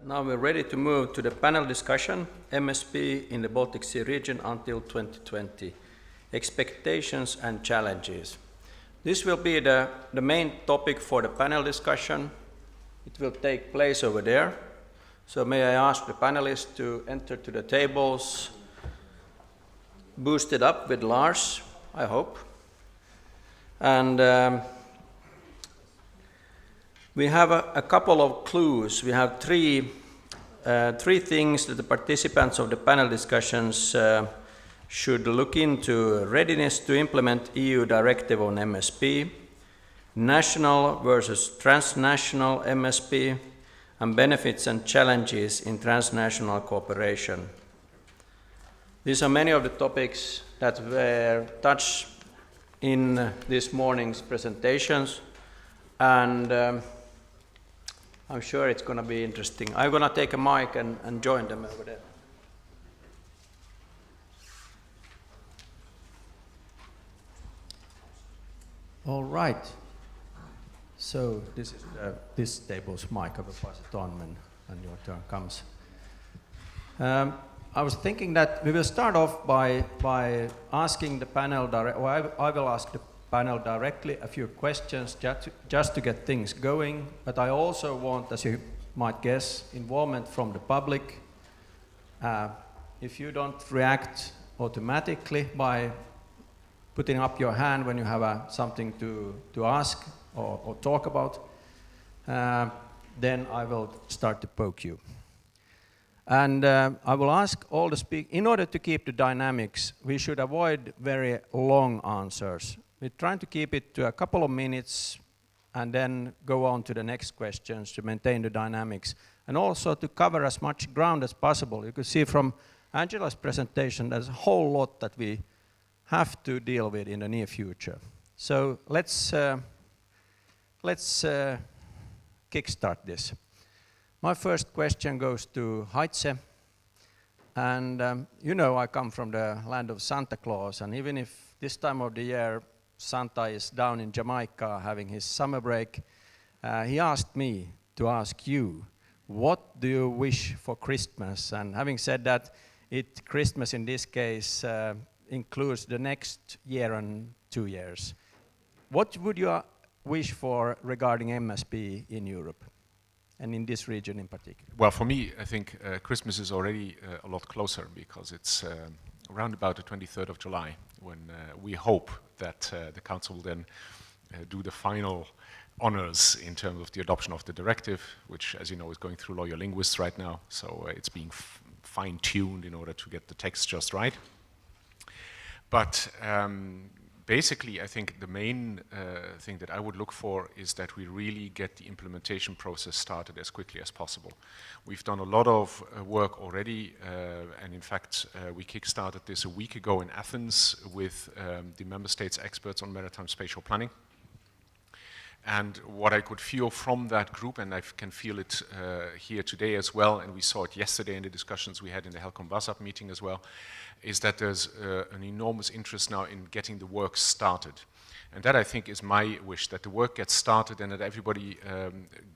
Now we're ready to move to the panel discussion, MSP in the Baltic Sea region until 2020, expectations and challenges. This will be the main topic for the panel discussion. It will take place over there. So may I ask the panelists to enter to the tables, boosted up with Lars, I hope. And we have a couple of clues. We have three things that the participants of the panel discussions should look into: readiness to implement EU directive on MSP, national versus transnational MSP, and benefits and challenges in transnational cooperation. These are many of the topics that were touched in this morning's presentations, and I'm sure it's going to be interesting. I'm going to take a mic and join them over there. All right. So this is this table's mic. I will pass it on when your turn comes. I was thinking that we will start off by asking the panel I will ask the panel directly a few questions just to get things going, but I also want, as you might guess, involvement from the public. If you don't react automatically by putting up your hand when you have something to ask or talk about, then I will start to poke you. And I will ask all the speakers, in order to keep the dynamics, we should avoid very long answers. We're trying to keep it to a couple of minutes and then go on to the next questions to maintain the dynamics and also to cover as much ground as possible. You could see from Angela's presentation there's a whole lot that we have to deal with in the near future. So let's kickstart this. My first question goes to Heitse. And you know I come from the land of Santa Claus, and even if this time of the year Santa is down in Jamaica having his summer break, he asked me to ask you, what do you wish for Christmas? And having said that, Christmas in this case includes the next year and 2 years. What would you wish for regarding MSP in Europe and in this region in particular? Well, for me, I think Christmas is already a lot closer because it's around about the 23rd of July when we hope that the Council will then do the final honors in terms of the adoption of the directive, which, as you know, is going through lawyer linguists right now. So it's being fine-tuned in order to get the text just right. But basically, I think the main thing that I would look for is that we really get the implementation process started as quickly as possible. We've done a lot of work already, and in fact, we kick-started this a week ago in Athens with the member states' experts on maritime spatial planning. And what I could feel from that group, and I can feel it here today as well, and we saw it yesterday in the discussions we had in the Helcom BASAP meeting as well, is that there's an enormous interest now in getting the work started. And that, I think, is my wish, that the work gets started and that everybody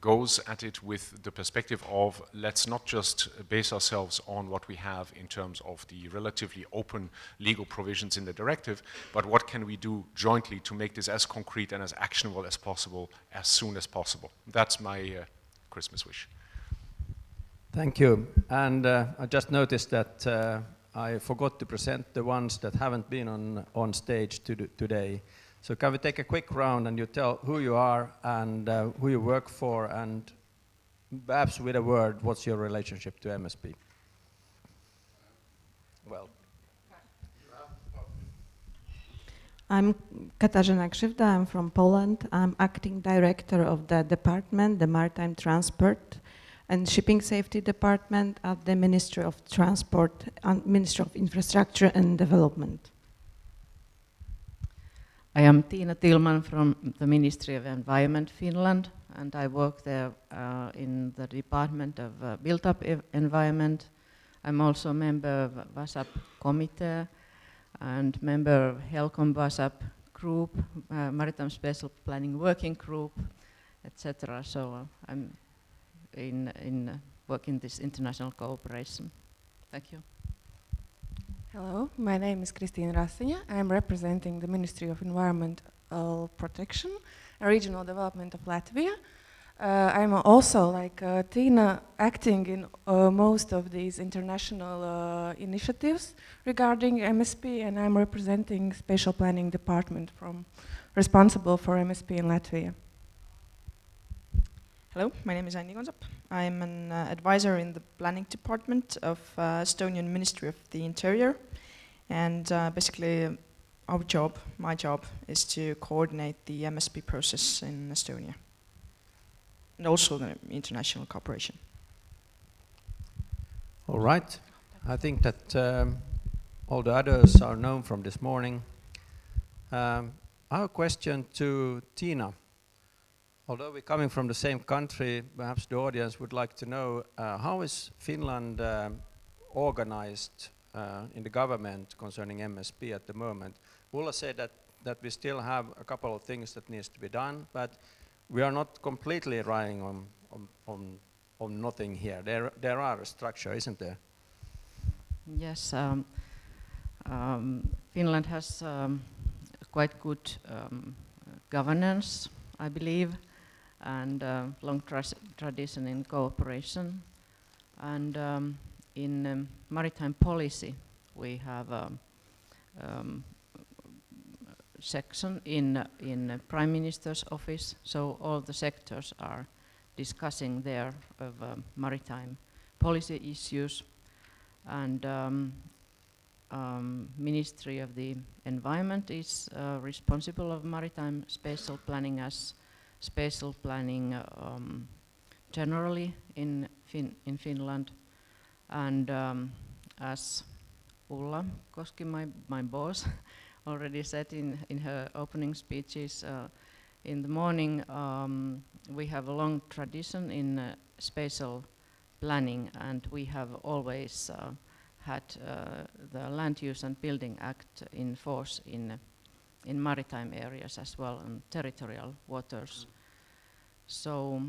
goes at it with the perspective of let's not just base ourselves on what we have in terms of the relatively open legal provisions in the directive, but what can we do jointly to make this as concrete and as actionable as possible as soon as possible. That's my Christmas wish. Thank you. And I just noticed that I forgot to present the ones that haven't been on stage today. So can we take a quick round and you tell who you are and who you work for, and perhaps with a word, what's your relationship to MSP? Well. I'm Katarzyna Krzywda, I'm from Poland. I'm acting director of the department, the Maritime Transport and Shipping Safety Department at the Ministry of Transport and Ministry of Infrastructure and Development. I am Tiina Tillman from the Ministry of Environment, Finland, and I work there in the Department of Built-up Environment. I'm also a member of BASAP Committee and member of Helcom BASAP Group, Maritime Spatial Planning Working Group, etc. So I'm in work in this international cooperation. Thank you. Hello, my name is Christina Berkman. I am representing the Ministry of Environmental Protection and Regional Development of Latvia. I'm also, like Tina, acting in most of these international initiatives regarding MSP, and I'm representing Spatial Planning Department responsible for MSP in Latvia. Hello, my name is Anni Konsap. I'm an advisor in the planning department of Estonian Ministry of the Interior, and basically my job is to coordinate the MSP process in Estonia and also the international cooperation. All right. I think that all the others are known from this morning. I have a question to Tina. Although we're coming from the same country, perhaps the audience would like to know how is Finland organized in the government concerning MSP at the moment? Ulla said that we still have a couple of things that needs to be done, but we are not completely relying on nothing here. There are a structure, isn't there? Yes, Finland has quite good governance, I believe, and long tradition in cooperation. And in maritime policy, we have a section in Prime Minister's office, so all the sectors are discussing there of maritime policy issues. And Ministry of the Environment is responsible of maritime spatial planning as spatial planning generally in Finland. And as Ulla Koski, my boss, already said in her opening speeches in the morning, we have a long tradition in spatial planning, and we have always had the Land Use and Building Act in force in maritime areas as well, and territorial waters. So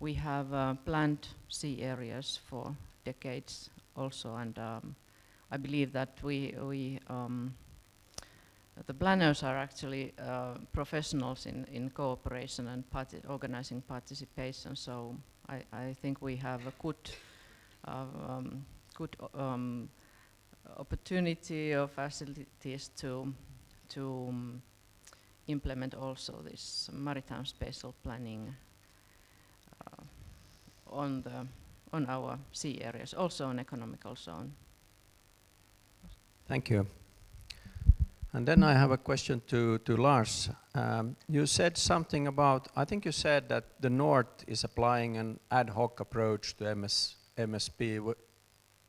we have planned sea areas for decades also, and I believe that the planners are actually professionals in cooperation and organizing participation. So I think we have a good opportunity or facilities to implement also this maritime spatial planning on our sea areas, also on economical zone. Thank you. And then I have a question to Lars. You said something about, I think you said that the North is applying an ad hoc approach to MSP. You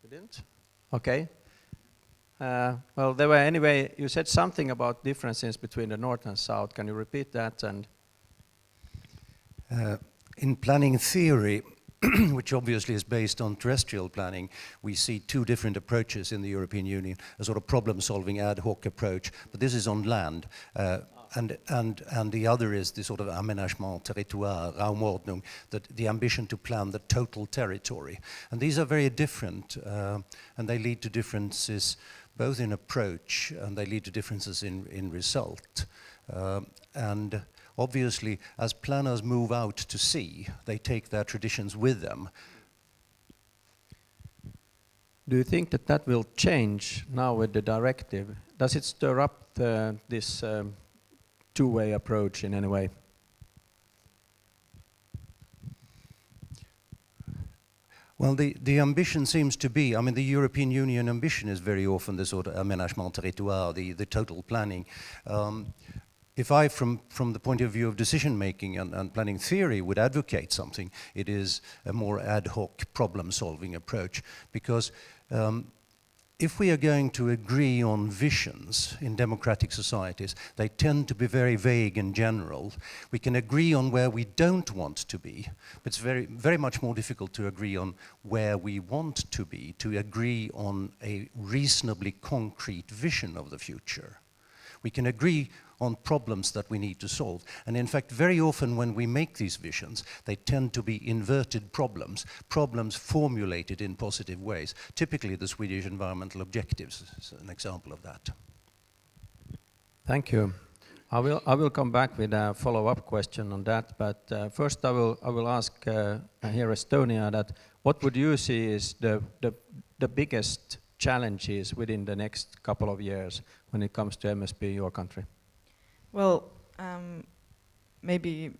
didn't? Okay. Well, there were anyway, you said something about differences between the North and South. Can you repeat that? And in planning theory, which obviously is based on terrestrial planning, we see two different approaches in the European Union, a sort of problem-solving ad hoc approach, but this is on land. And the other is the sort of aménagement territoire, Raumordnung, the ambition to plan the total territory. And these are very different, and they lead to differences both in approach, and they lead to differences in result. And obviously, as planners move out to sea, they take their traditions with them. do you think that will change now with the directive? Does it stir up this two-way approach in any way? Well, the ambition seems to be, I mean, the European Union ambition is very often the sort of aménagement territoire, the total planning. If I, from the point of view of decision-making and planning theory, would advocate something, it is a more ad hoc problem-solving approach. Because if we are going to agree on visions in democratic societies, they tend to be very vague and general. We can agree on where we don't want to be, but it's very, very much more difficult to agree on where we want to be, to agree on a reasonably concrete vision of the future. We can agree on problems that we need to solve. And in fact, very often when we make these visions, they tend to be inverted problems, problems formulated in positive ways. Typically, the Swedish environmental objectives is an example of that. Thank you. I will come back with a follow-up question on that, but first I will ask here Estonia that what would you see is the biggest challenges within the next couple of years when it comes to MSP in your country? Well, maybe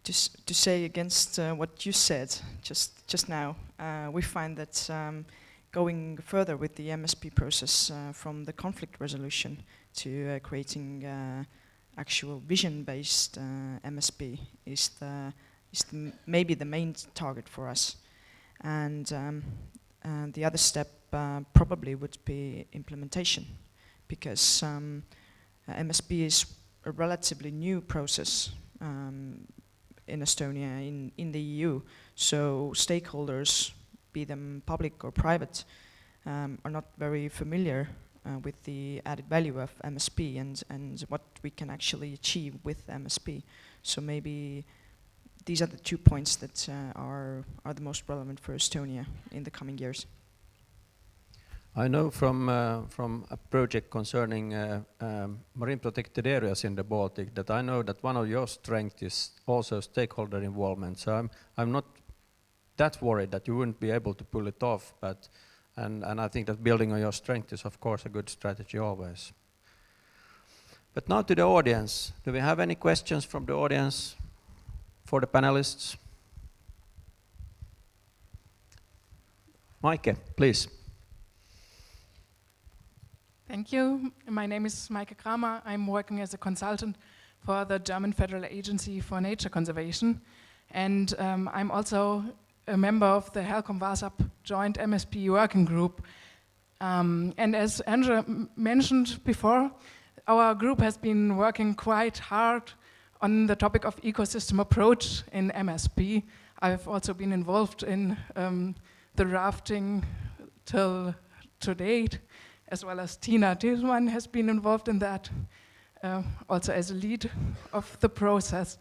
just to say against what you said just now, we find that going further with the MSP process from the conflict resolution to creating actual vision-based MSP is maybe the main target for us. And the other step probably would be implementation, because MSP is a relatively new process in Estonia, in the EU. So stakeholders, be them public or private, are not very familiar with the added value of MSP and what we can actually achieve with MSP. So maybe these are the 2 points that are the most relevant for Estonia in the coming years. I know from a project concerning marine protected areas in the Baltic that I know that one of your strengths is also stakeholder involvement. So I'm not that worried that you wouldn't be able to pull it off, but and I think that building on your strength is of course a good strategy always. But now to the audience. Do we have any questions from the audience for the panelists? Maike, please. Thank you. My name is Maike Kramer. I'm working as a consultant for the German Federal Agency for Nature Conservation. And I'm also a member of the Helcom Vasab Joint MSP Working Group. And as Andrea mentioned before, our group has been working quite hard on the topic of ecosystem approach in MSP. I've also been involved in the rafting till to date, as well as Tina Tilman has been involved in that, also as a lead of the process.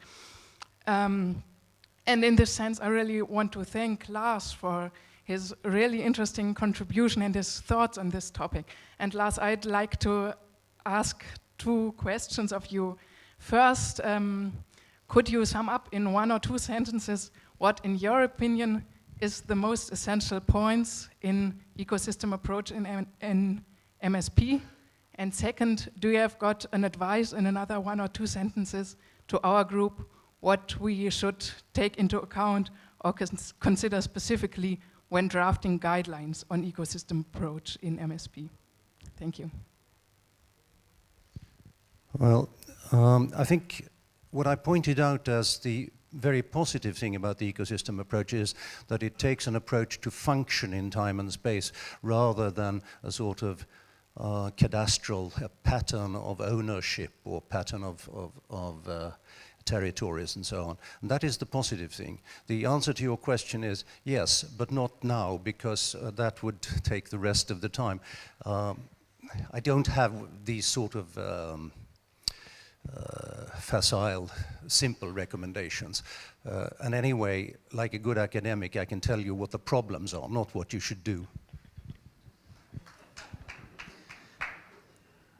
And in this sense, I really want to thank Lars for his really interesting contribution and his thoughts on this topic. And Lars, I'd like to ask 2 questions of you. First, could you sum up in 1 or 2 sentences what, in your opinion, is the most essential points in ecosystem approach in MSP? And second, do you have got an advice in another 1 or 2 sentences to our group what we should take into account or consider specifically when drafting guidelines on ecosystem approach in MSP? Thank you. Well, I think what I pointed out as the very positive thing about the ecosystem approach is that it takes an approach to function in time and space rather than a sort of cadastral pattern of ownership or pattern of territories and so on. And that is the positive thing. The answer to your question is yes, but not now, because that would take the rest of the time. I don't have these sort of facile, simple recommendations. And anyway, like a good academic, I can tell you what the problems are, not what you should do.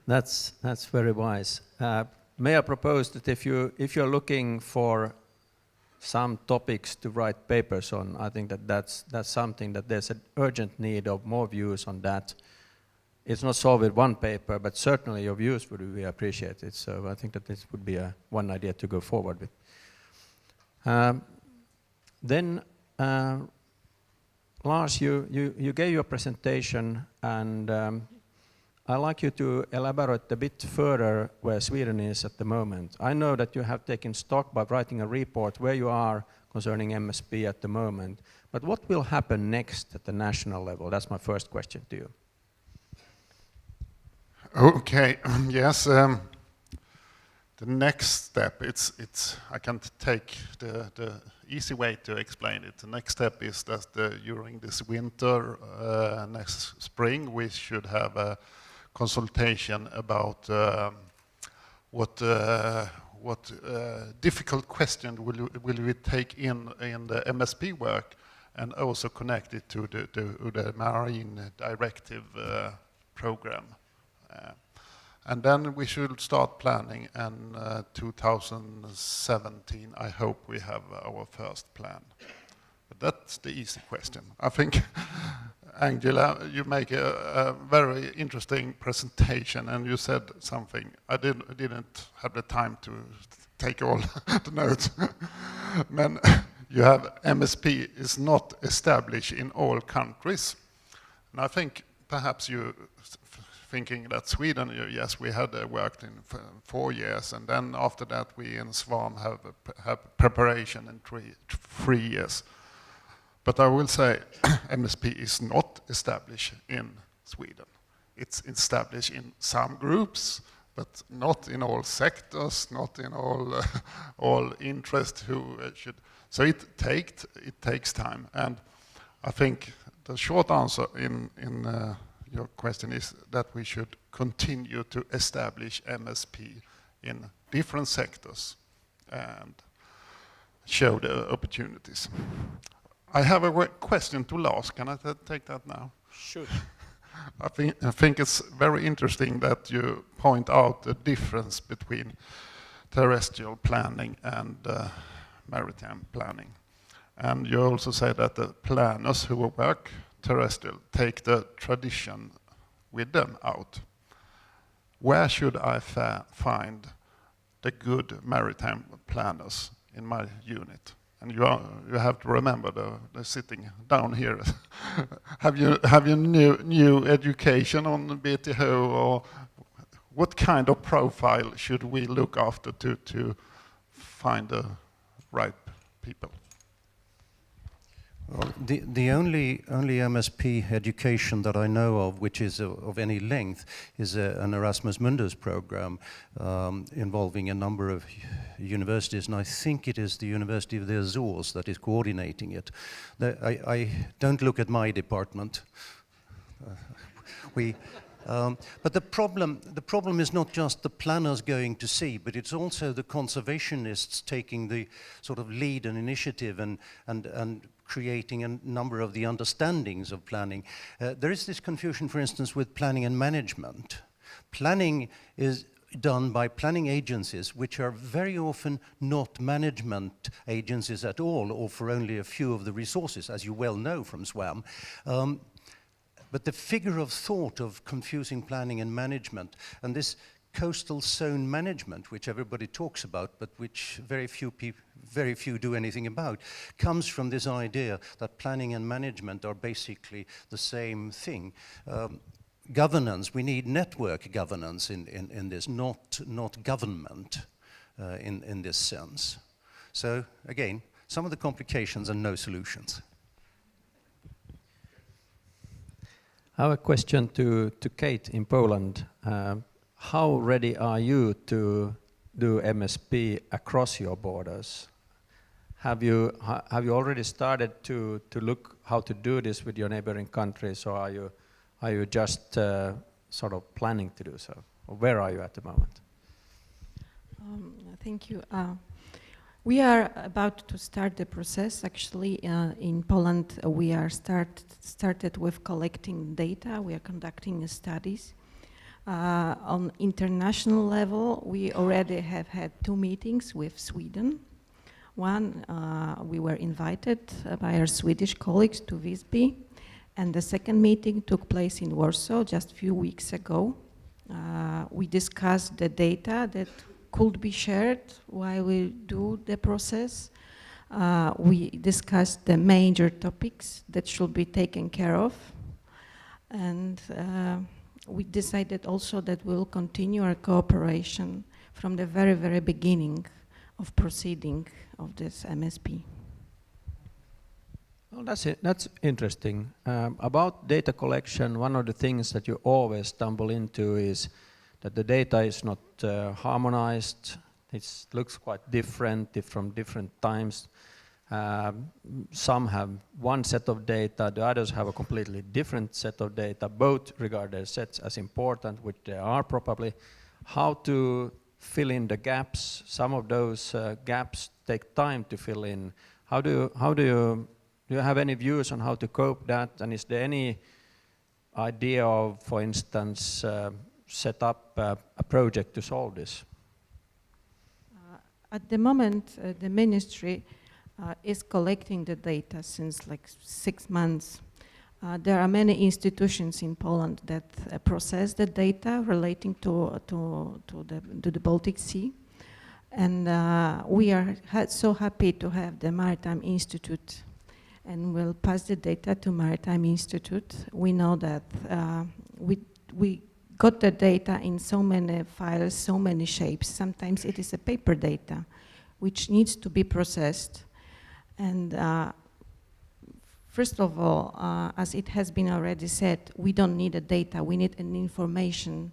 That's very wise. May I propose that if you're looking for some topics to write papers on, I think that's something that there's an urgent need of more views on that. It's not solved with one paper, but certainly your views would be appreciated. So I think that this would be one idea to go forward with. Then, Lars, you gave your presentation, and I'd like you to elaborate a bit further where Sweden is at the moment. I know that you have taken stock by writing a report where you are concerning MSP at the moment, but what will happen next at the national level? That's my first question to you. Okay, yes. The next step, I can take the easy way to explain it. The next step is that during this winter, next spring, we should have a consultation about what difficult question will we take in the MSP work, and also connect it to the Marine Directive program. And then we should start planning, and 2017, I hope we have our first plan. But that's the easy question. I think, Angela, you make a very interesting presentation, and you said something. I didn't have the time to take all the notes. But you have MSP is not established in all countries. And I think perhaps you thinking that Sweden, yes, we had worked in 4 years, and then after that we in Swarm have preparation in 3 years. But I will say MSP is not established in Sweden. It's established in some groups, but not in all sectors, not in all interests who should. So it takes time, and I think the short answer in your question is that we should continue to establish MSP in different sectors and show the opportunities. I have a question to Lars. Can I take that now? Sure. I think it's very interesting that you point out the difference between terrestrial planning and maritime planning. And you also say that the planners who work terrestrial take the tradition with them out. Where should I find the good maritime planners in my unit? And you have to remember they're sitting down here. have you new education on BTH, or what kind of profile should we look after to find the right people? Well, the only MSP education that I know of, which is of any length, is an Erasmus Mundus program involving a number of universities, and I think it is the University of the Azores that is coordinating it. I don't look at my department. But the problem is not just the planners going to sea, but it's also the conservationists taking the sort of lead and initiative and creating a number of the understandings of planning. There is this confusion, for instance, with planning and management. Planning is done by planning agencies, which are very often not management agencies at all, or for only a few of the resources, as you well know from SWAM. But the figure of thought of confusing planning and management, and this coastal zone management, which everybody talks about, but which very few do anything about, comes from this idea that planning and management are basically the same thing. Governance, we need network governance in this, not government in this sense. So again, some of the complications and no solutions. I have a question to Kate in Poland. How ready are you to do MSP across your borders? Have you already started to look how to do this with your neighboring countries, or are you just sort of planning to do so? Or where are you at the moment? Thank you. We are about to start the process. Actually, in Poland, we are started with collecting data. We are conducting studies. On international level, we already have had 2 meetings with Sweden. One, we were invited by our Swedish colleagues to Visby, and the second meeting took place in Warsaw just a few weeks ago. We discussed the data that could be shared while we do the process. We discussed the major topics that should be taken care of, and we decided also that we'll continue our cooperation from the very, very beginning of proceeding of this MSP. Well, that's interesting. About data collection, one of the things that you always stumble into is that the data is not harmonized. It looks quite different from different times. Some have one set of data, the others have a completely different set of data. Both regard their sets as important, which they are probably. How to fill in the gaps? Some of those gaps take time to fill in. Do you have any views on how to cope that? And is there any idea of, for instance, set up a project to solve this? At the moment, the ministry is collecting the data since like 6 months. There are many institutions in Poland that process the data relating to the Baltic Sea. And we are so happy to have the Maritime Institute, and we'll pass the data to Maritime Institute. We know that we got the data in so many files, so many shapes. Sometimes it is a paper data, which needs to be processed. And first of all, as it has been already said, we don't need a data, we need an information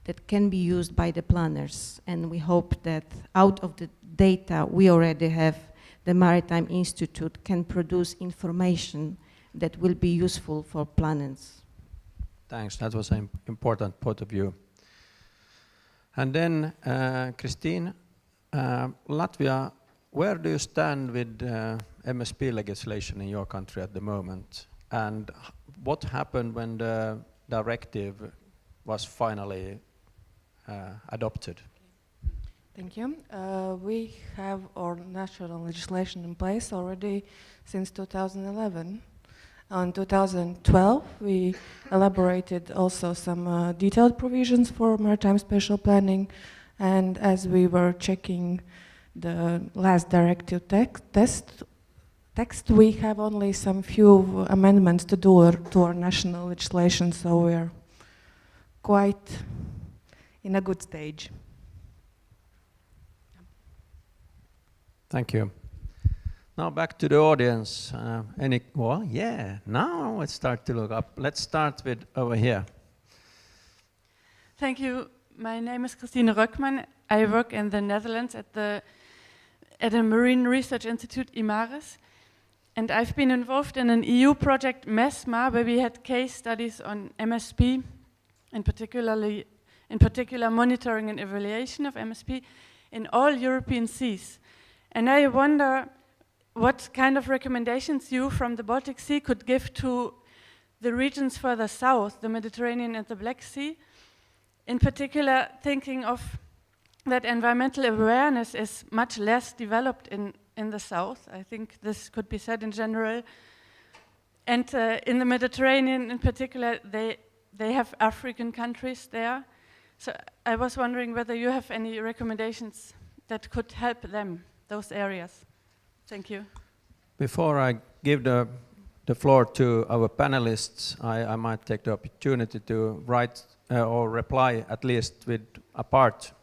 that can be used by the planners. And we hope that out of the data we already have, the Maritime Institute can produce information that will be useful for planners. Thanks, that was an important point of view. And then, Christine, Latvia, where do you stand with MSP legislation in your country at the moment? And what happened when the directive was finally adopted? Thank you. We have our national legislation in place already since 2011. In 2012, we elaborated also some detailed provisions for maritime spatial planning, and as we were checking the last directive text, we have only some few amendments to do to our national legislation, so we're quite in a good stage. Thank you. Now back to the audience. Now let's start to look up. Let's start with over here. Thank you. My name is Christina Berkman. I work in the Netherlands at a Marine Research Institute, IMARIS. And I've been involved in an EU project, MESMA, where we had case studies on MSP, in particular monitoring and evaluation of MSP in all European seas. And I wonder what kind of recommendations you from the Baltic Sea could give to the regions further south, the Mediterranean and the Black Sea, in particular thinking of that environmental awareness is much less developed in the south. I think this could be said in general. And in the Mediterranean in particular, they have African countries there. So I was wondering whether you have any recommendations that could help them, those areas. Thank you. Before I give the floor to our panelists, I might take the opportunity to write or reply at least with a part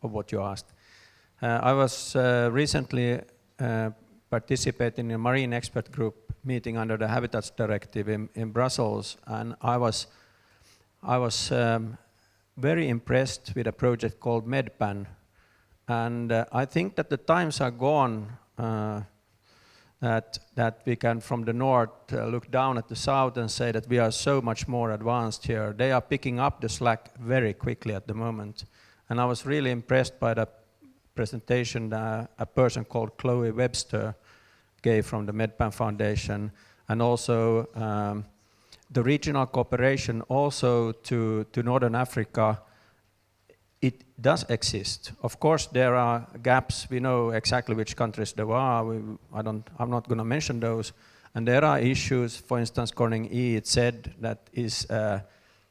of what you asked. I was recently participating in a marine expert group meeting under the Habitats Directive in Brussels, and I was very impressed with a project called MedPan. And I think that the times are gone that we can from the north look down at the south and say that we are so much more advanced here. They are picking up the slack very quickly at the moment. And I was really impressed by the presentation that a person called Chloe Webster gave from the MedPan Foundation, and also the regional cooperation also to Northern Africa. It does exist. Of course, there are gaps. We know exactly which countries there are. I'm not going to mention those. And there are issues. For instance, Corning E, it said that is a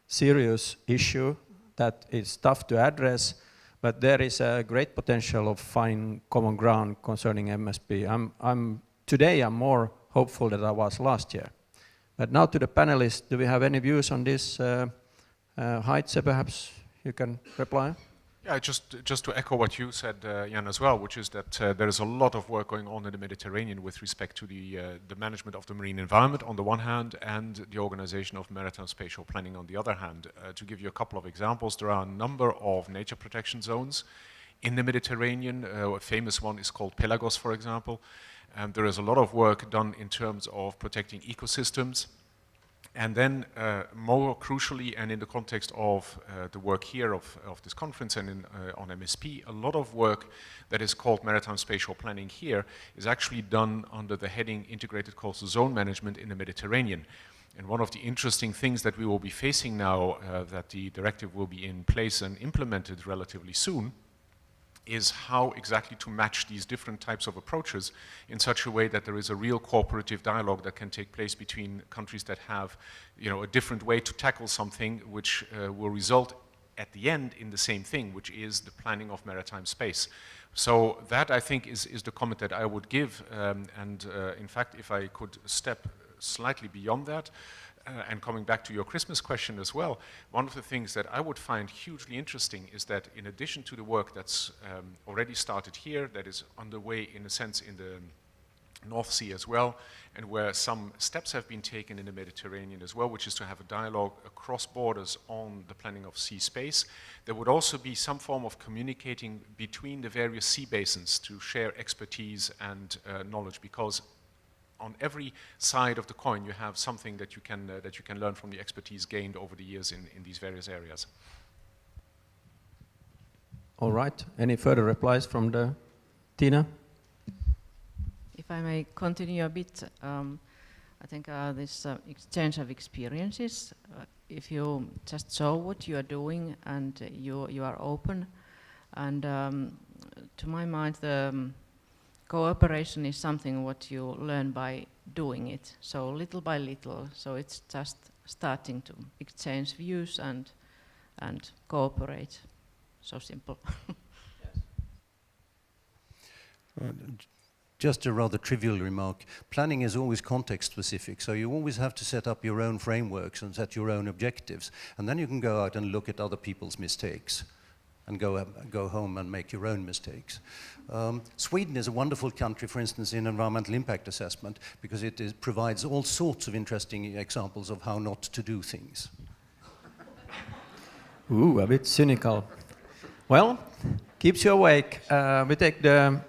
serious issue that is tough to address, but there is a great potential of finding common ground concerning MSP. Today I'm more hopeful than I was last year. But now to the panelists, do we have any views on this? Heitze, perhaps you can reply. Yeah, just to echo what you said, Jan, as well, which is that there is a lot of work going on in the Mediterranean with respect to the management of the marine environment on the one hand, and the organization of maritime spatial planning on the other hand. To give you a couple of examples, there are a number of nature protection zones in the Mediterranean. A famous one is called Pelagos, for example. There is a lot of work done in terms of protecting ecosystems. And then, more crucially, and in the context of the work here of this conference and on MSP, a lot of work that is called Maritime Spatial Planning here is actually done under the heading Integrated Coastal Zone Management in the Mediterranean. And one of the interesting things that we will be facing now, that the directive will be in place and implemented relatively soon, is how exactly to match these different types of approaches in such a way that there is a real cooperative dialogue that can take place between countries that have, a different way to tackle something, which will result at the end in the same thing, which is the planning of maritime space. So that, I think, is the comment that I would give. In fact, if I could step slightly beyond that, and coming back to your Christmas question as well, one of the things that I would find hugely interesting is that in addition to the work that's already started here, that is underway in a sense in the North Sea as well, and where some steps have been taken in the Mediterranean as well, which is to have a dialogue across borders on the planning of sea space. There would also be some form of communicating between the various sea basins to share expertise and knowledge, because on every side of the coin, you have something that you can learn from the expertise gained over the years in these various areas. All right. Any further replies from the Tina? If I may continue a bit, I think this exchange of experiences, if you just show what you are doing and you are open, and to my mind, the cooperation is something what you learn by doing it, so little by little. So it's just starting to exchange views and cooperate. So simple. Just a rather trivial remark. Planning is always context specific, so you always have to set up your own frameworks and set your own objectives, and then you can go out and look at other people's mistakes and go home and make your own mistakes. Sweden is a wonderful country, for instance, in environmental impact assessment, because it provides all sorts of interesting examples of how not to do things. Ooh, a bit cynical. Well, keeps you awake. We take the,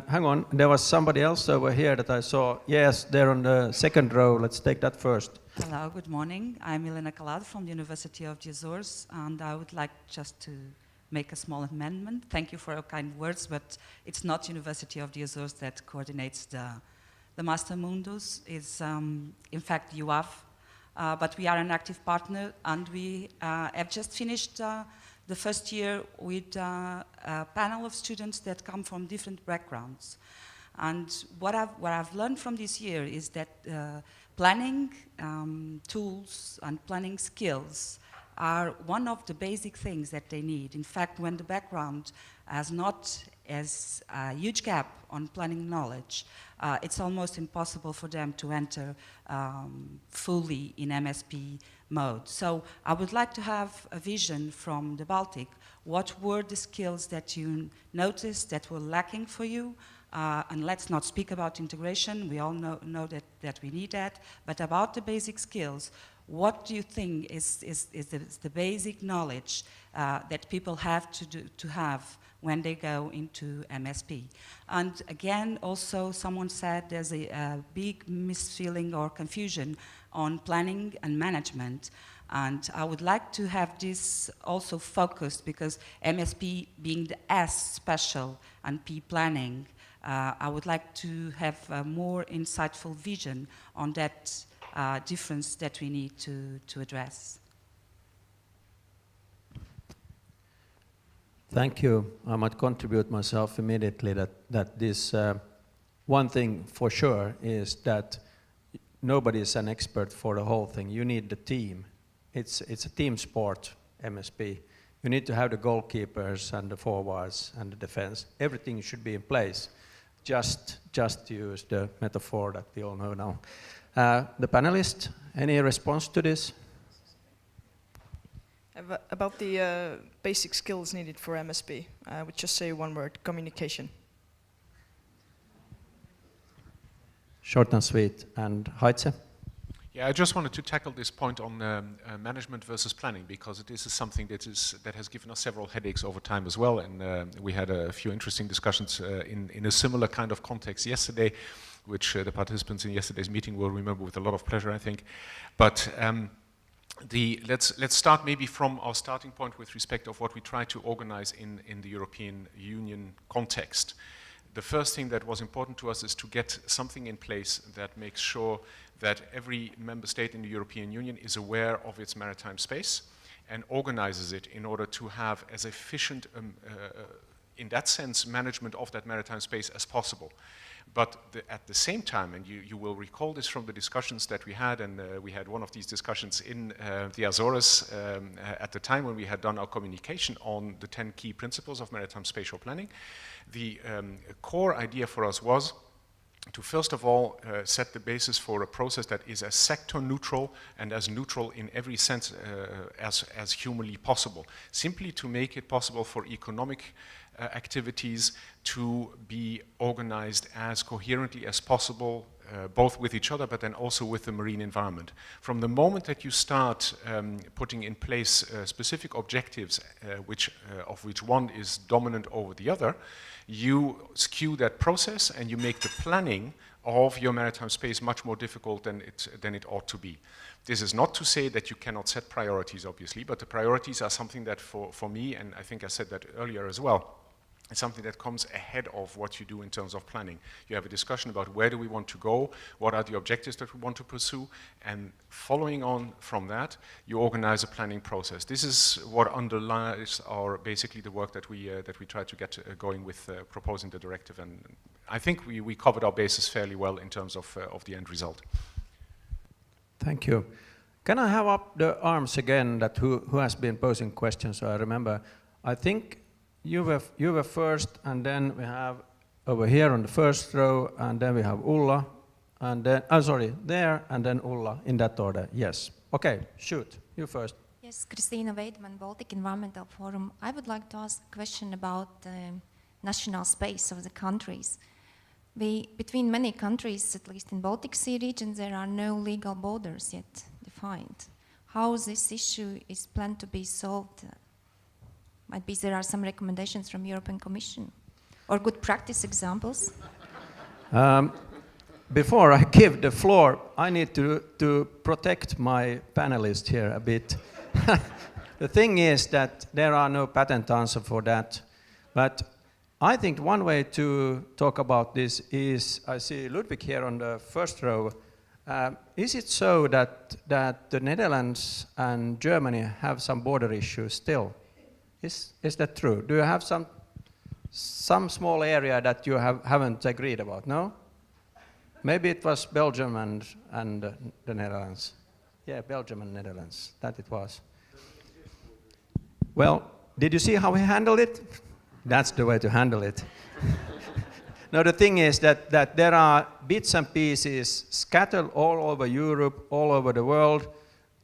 hang on, there was somebody else over here that I saw. Yes, they're on the second row. Let's take that first. Hello, good morning. I'm Milena Calado from the University of the Azores, and I would like just to make a small amendment. Thank you for your kind words, but it's not University of the Azores that coordinates the Master Mundus. It's, in fact, UAV, but we are an active partner, and we have just finished the first year with a panel of students that come from different backgrounds. And what I've learned from this year is that planning tools and planning skills are one of the basic things that they need. In fact, when the background has not as a huge gap on planning knowledge, it's almost impossible for them to enter fully in MSP mode. So I would like to have a vision from the Baltic. What were the skills that you noticed that were lacking for you? And let's not speak about integration, we all know that we need that, but about the basic skills, what do you think is the basic knowledge that people have to have when they go into MSP? And again, also someone said there's a big misfeeling or confusion on planning and management. And I would like to have this also focused, because MSP being the S special and P planning, I would like to have a more insightful vision on that difference that we need to address. Thank you. I might contribute myself immediately that this one thing for sure is that nobody is an expert for the whole thing. You need the team. It's a team sport, MSP. You need to have the goalkeepers and the forwards and the defense. Everything should be in place. Just to use the metaphor that we all know now. The panelists, any response to this? About the basic skills needed for MSP, I would just say one word: communication. Short and sweet. And Heitze? Yeah, I just wanted to tackle this point on management versus planning, because this is something that has given us several headaches over time as well, and we had a few interesting discussions in a similar kind of context yesterday, which the participants in yesterday's meeting will remember with a lot of pleasure, I think. But let's start maybe from our starting point with respect of what we try to organize in the European Union context. The first thing that was important to us is to get something in place that makes sure that every member state in the European Union is aware of its maritime space and organizes it in order to have as efficient, in that sense, management of that maritime space as possible. But at the same time, and you will recall this from the discussions that we had, and we had one of these discussions in the Azores at the time when we had done our communication on the 10 key principles of maritime spatial planning. The core idea for us was to first of all set the basis for a process that is as sector neutral and as neutral in every sense as humanly possible, simply to make it possible for economic activities to be organized as coherently as possible, both with each other but then also with the marine environment. From the moment that you start putting in place specific objectives, of which one is dominant over the other, you skew that process and you make the planning of your maritime space much more difficult than it ought to be. This is not to say that you cannot set priorities, obviously, but the priorities are something that for me, and I think I said that earlier as well, it's something that comes ahead of what you do in terms of planning. You have a discussion about where do we want to go, what are the objectives that we want to pursue, and following on from that, you organize a planning process. This is what underlies basically the work that we try to get going with proposing the directive, and I think we covered our bases fairly well in terms of the end result. Thank you. Can I have up the arms again that who has been posing questions? So I remember, I think you were first, and then we have over here on the first row, and then we have Ulla, and then, there, and then Ulla, in that order. Yes. Okay, shoot, you first. Yes, Christina Berkman, Baltic Environmental Forum. I would like to ask a question about the national space of the countries. Between many countries, at least in Baltic Sea Region, there are no legal borders yet defined. How this issue is planned to be solved? Might be there are some recommendations from European Commission or good practice examples. Before I give the floor, I need to protect my panelist here a bit. The thing is that there are no patent answer for that, but I think one way to talk about this is, I see Ludwig here on the first row. Is it so that the Netherlands and Germany have some border issues still? Is that true? Do you have some small area that you haven't agreed about? No? Maybe it was Belgium and the Netherlands. Yeah, Belgium and Netherlands, that it was. Well, did you see how he handled it? That's the way to handle it. No, the thing is that there are bits and pieces scattered all over Europe, all over the world.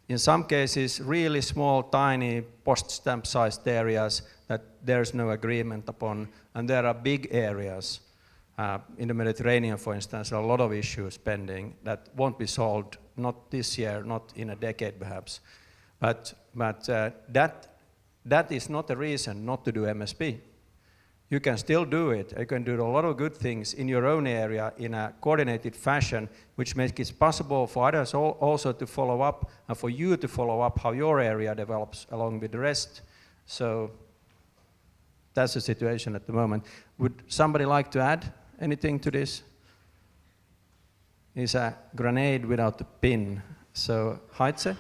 In some cases, really small, tiny, post-stamp-sized areas that there's no agreement upon, and there are big areas. In the Mediterranean, for instance, there are a lot of issues pending that won't be solved, not this year, not in a decade perhaps. But that is not a reason not to do MSP. You can still do it. You can do a lot of good things in your own area in a coordinated fashion, which makes it possible for others also to follow up and for you to follow up how your area develops along with the rest. So that's the situation at the moment. Would somebody like to add anything to this? It's a grenade without a pin. So, Heitze?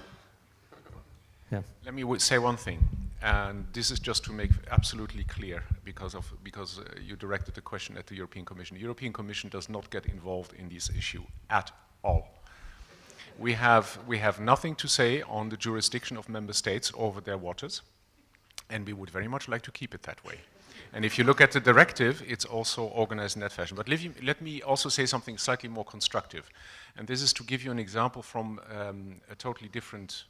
Yeah. Let me say one thing. And this is just to make absolutely clear, because you directed the question at the European Commission. The European Commission does not get involved in this issue at all. We have nothing to say on the jurisdiction of member states over their waters, and we would very much like to keep it that way. And if you look at the directive, it's also organized in that fashion. But let me also say something slightly more constructive. And this is to give you an example from a totally different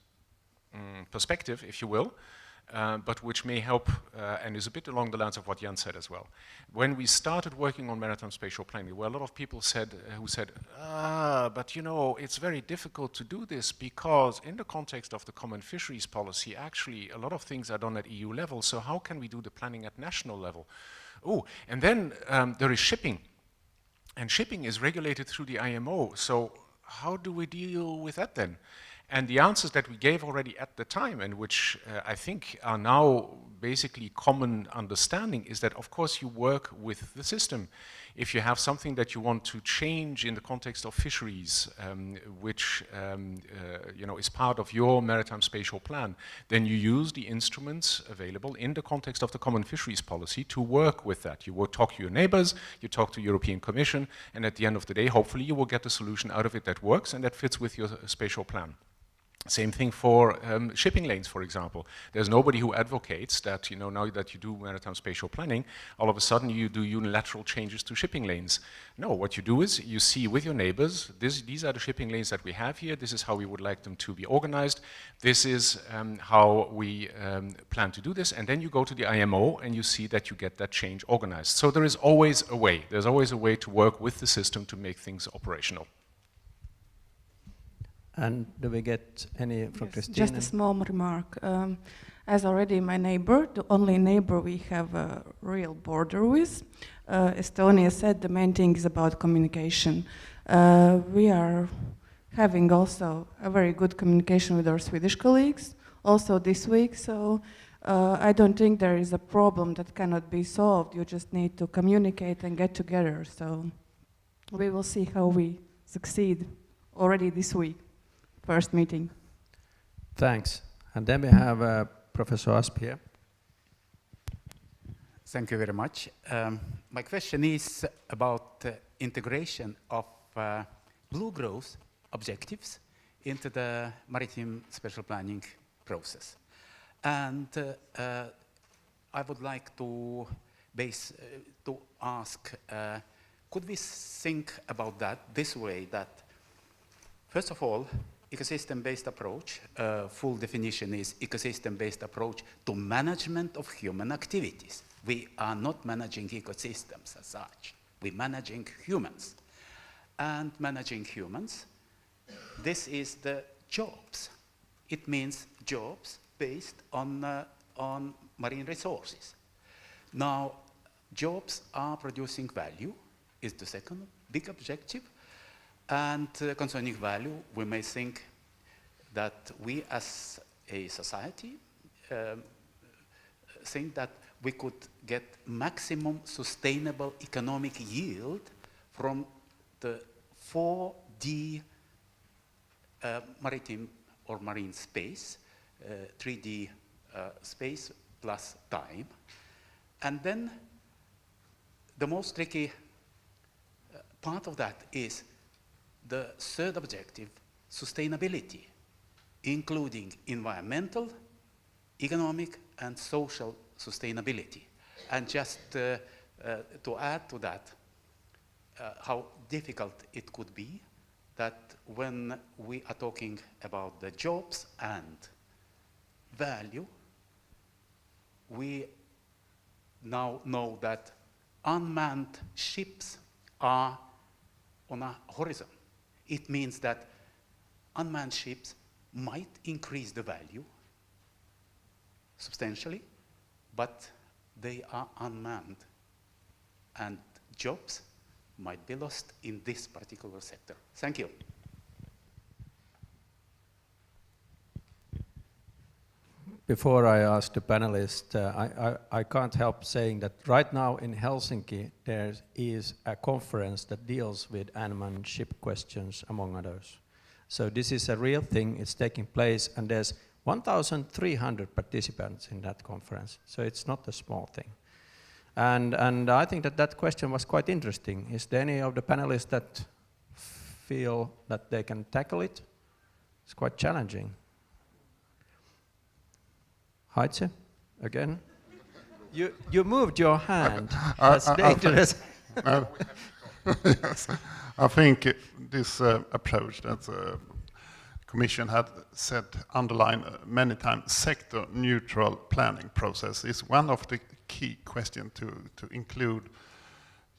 perspective, if you will. but which may help and is a bit along the lines of what Jan said as well. When we started working on maritime spatial planning, there were a lot of people who said, but you know, it's very difficult to do this because in the context of the common fisheries policy, actually a lot of things are done at EU level, so how can we do the planning at national level? Oh, and then there is shipping. And shipping is regulated through the IMO, so how do we deal with that then? And the answers that we gave already at the time, and which I think are now basically common understanding, is that of course you work with the system. If you have something that you want to change in the context of fisheries, which you know, is part of your maritime spatial plan, then you use the instruments available in the context of the common fisheries policy to work with that. You will talk to your neighbors, you talk to European Commission, and at the end of the day, hopefully you will get a solution out of it that works and that fits with your spatial plan. Same thing for shipping lanes, for example. There's nobody who advocates that, you know, now that you do maritime spatial planning, all of a sudden you do unilateral changes to shipping lanes. No, what you do is you see with your neighbors, these are the shipping lanes that we have here, this is how we would like them to be organized, this is how we plan to do this, and then you go to the IMO and you see that you get that change organized. So there is always a way. There's always a way to work with the system to make things operational. And do we get any from Yes, Christina? just a small remark. As already my neighbor, the only neighbor we have a real border with, Estonia said the main thing is about communication. We are having also a very good communication with our Swedish colleagues, also this week, so I don't think there is a problem that cannot be solved. You just need to communicate and get together, so we will see how we succeed already this week. First meeting. Thanks. And then we have Professor Asp here. Thank you very much. My question is about integration of blue growth objectives into the maritime spatial planning process. And I would like to ask, could we think about that this way, that first of all, ecosystem-based approach, full definition is ecosystem-based approach to management of human activities. We are not managing ecosystems as such. We're managing humans. And managing humans, this is the jobs. It means jobs based on marine resources. Now, jobs are producing value, is the second big objective. And concerning value, we may think that we as a society think that we could get maximum sustainable economic yield from the 4D maritime or marine space, 3D space plus time. And then the most tricky part of that is the third objective, sustainability, including environmental, economic, and social sustainability. And just to add to that, how difficult it could be that when we are talking about the jobs and value, we now know that unmanned ships are on a horizon. It means that unmanned ships might increase the value substantially, but they are unmanned, and jobs might be lost in this particular sector. Thank you. Before I ask the panelists, I can't help saying that right now in Helsinki there is a conference that deals with unmanned ship questions, among others. So this is a real thing, it's taking place, and there's 1,300 participants in that conference, so it's not a small thing. And I think that question was quite interesting. Is there any of the panelists that feel that they can tackle it? It's quite challenging. Heitze, again? You moved your hand. That's dangerous. Yes. I think this approach that Commission had said, underlined many times, sector-neutral planning process is one of the key questions to include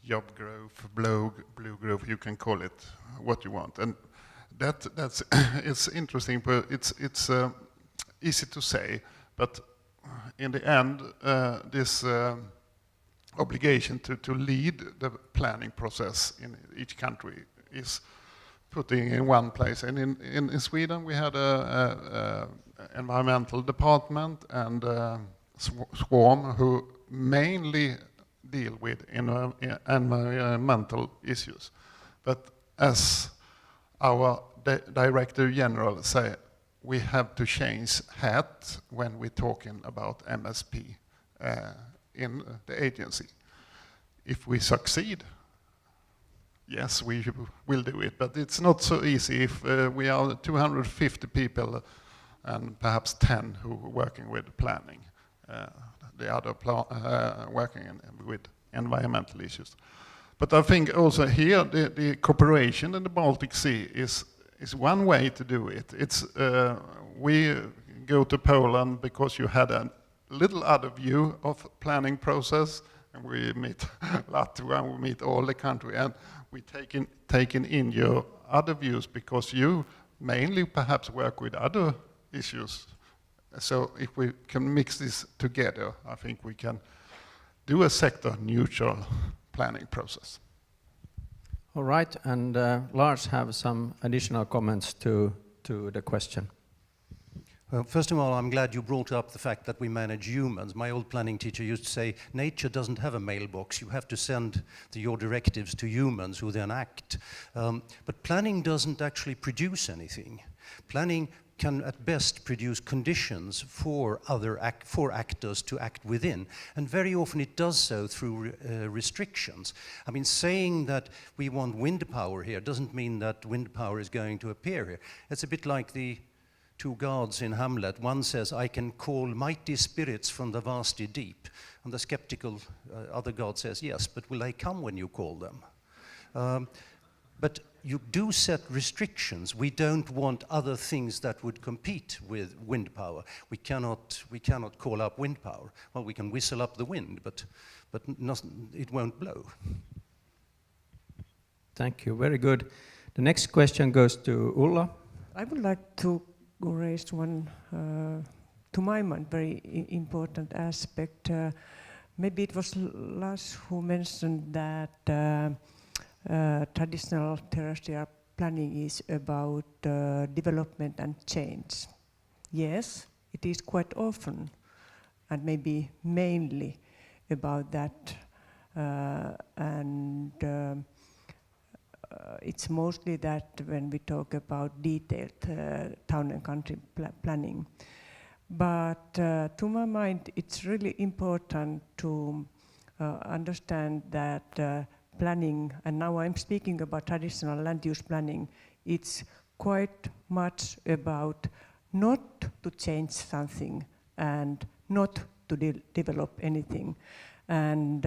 job growth, blue growth, you can call it what you want. And that's it's interesting, but it's easy to say, but in the end, this obligation to lead the planning process in each country is putting in one place. And in Sweden, we had a environmental department and swarm who mainly deal with environmental issues. But as our Director General said, we have to change hat when we're talking about MSP in the agency. If we succeed, yes, we will do it, but it's not so easy if we are 250 people and perhaps 10 who are working with planning, the other working with environmental issues. But I think also here the cooperation in the Baltic Sea is one way to do it. It's we go to Poland because you had a little other view of planning process, and we meet Latvia, and we meet all the country, and we taken in your other views because you mainly perhaps work with other issues. So if we can mix this together, I think we can do a sector-neutral planning process. All right, and Lars have some additional comments to the question. Well, first of all, I'm glad you brought up the fact that we manage humans. My old planning teacher used to say, nature doesn't have a mailbox. You have to send your directives to humans who then act. But planning doesn't actually produce anything. Planning can at best produce conditions for actors to act within, and very often it does so through restrictions. I mean, saying that we want wind power here doesn't mean that wind power is going to appear here. It's a bit like the two gods in Hamlet. One says, I can call mighty spirits from the vasty deep. And the skeptical other god says, yes, but will they come when you call them? But you do set restrictions. We don't want other things that would compete with wind power. We cannot call up wind power. Well, we can whistle up the wind, but it won't blow. Thank you, very good. The next question goes to Ulla. I would like to raise one, to my mind, very important aspect. Maybe it was Lars who mentioned that traditional terrestrial planning is about development and change. Yes, it is quite often, and maybe mainly about that, and it's mostly that when we talk about detailed town and country planning. But to my mind, it's really important to understand that planning, and now I'm speaking about traditional land use planning, it's quite much about not to change something and not to develop anything. And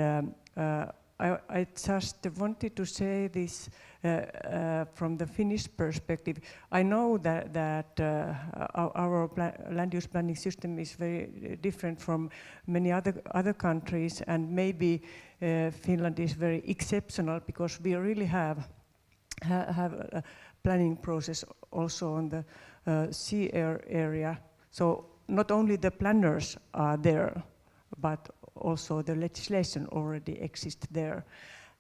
I just wanted to say this from the Finnish perspective. I know that our land use planning system is very different from many other countries, and maybe Finland is very exceptional because we really have a planning process also on the sea area. So not only the planners are there, but also the legislation already exists there.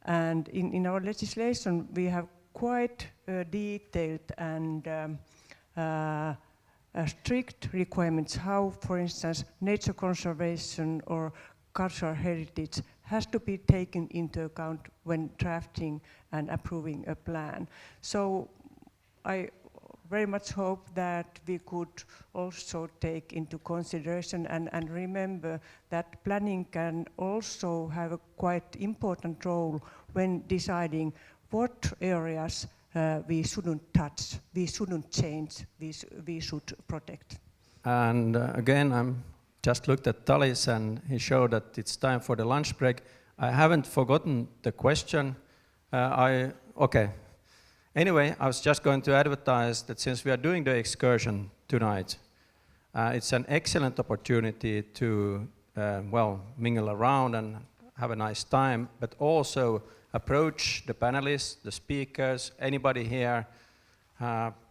And in our legislation we have quite detailed and strict requirements how, for instance, nature conservation or cultural heritage has to be taken into account when drafting and approving a plan. So I very much hope that we could also take into consideration and remember that planning can also have a quite important role when deciding what areas we shouldn't touch, we shouldn't change, we should protect. And again, I'm just looked at Talis and he showed that it's time for the lunch break. I haven't forgotten the question. Okay. Anyway, I was just going to advertise that since we are doing the excursion tonight, it's an excellent opportunity to, well, mingle around and have a nice time, but also approach the panelists, the speakers, anybody here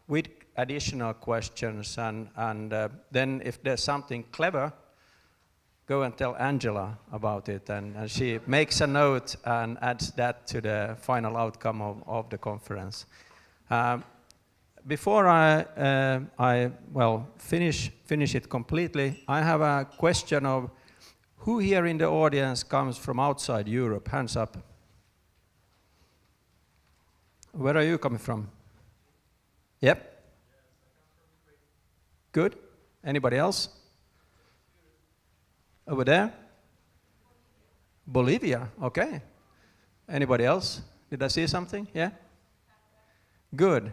with additional questions, and then if there's something clever, go and tell Angela about it, and she makes a note and adds that to the final outcome of the conference. Before I finish it completely, I have a question of who here in the audience comes from outside Europe? Hands up. Where are you coming from? Yep. Good. Anybody else? Over there? Bolivia, okay. Anybody else? Did I see something? Yeah? Good.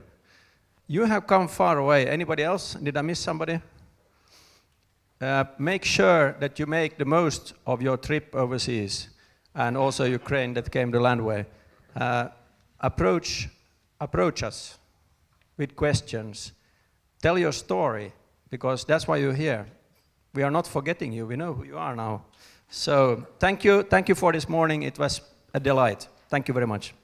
You have come far away. Anybody else? Did I miss somebody? Make sure that you make the most of your trip overseas, and also Ukraine that came the land way. Approach us with questions. Tell your story, because that's why you're here. We are not forgetting you. We know who you are now. So thank you for this morning. It was a delight. Thank you very much.